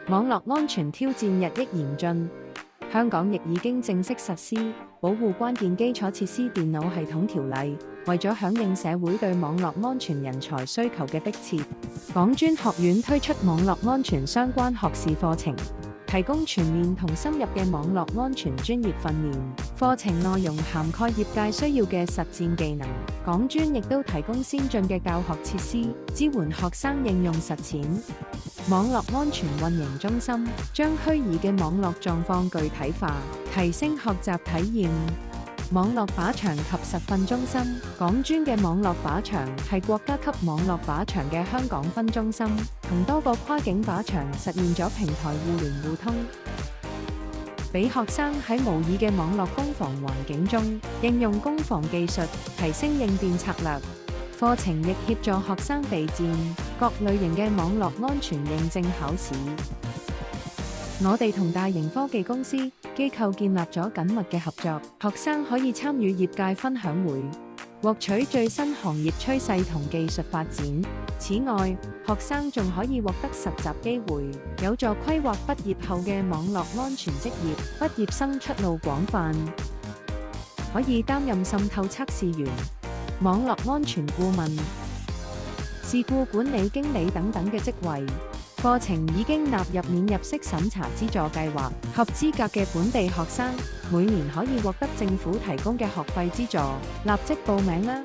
網絡安全挑戰日益嚴峻，香港亦已經正式實施《保護關鍵基礎設施電腦系統條例》，為咗響應社會對網絡安全人才需求嘅迫切，港專學院推出網絡安全相關學士課程，提供全面同深入嘅網絡安全專業訓練。課程內容涵蓋業界需要嘅實戰技能，港專亦都提供先進嘅教學設施，支援學生應用實踐。網絡安全運營中心將虛擬嘅網絡狀況具體化，提升學習體驗。網絡靶場及實訓中心，港專嘅網絡靶場係國家級網絡靶場嘅香港分中心，同多個跨境靶場實現咗平台互聯互通，俾學生喺模擬嘅網絡攻防環境中應用攻防技術，提升應變策略。課程亦協助學生備戰各類型嘅網絡安全認證考試。我哋同大型科技公司、機構建立咗緊密嘅合作，學生可以參與業界分享會，獲取最新行業趨勢同技術發展。此外，學生仲可以獲得實習機會，有助規劃畢業後嘅網絡安全職業。畢業生出路廣泛，可以擔任滲透測試員、網絡安全顧問、事故管理經理等等嘅職位。課程已經納入免入息審查資助計劃，合資格嘅本地學生每年可以獲得政府提供嘅學費資助，立即報名啦！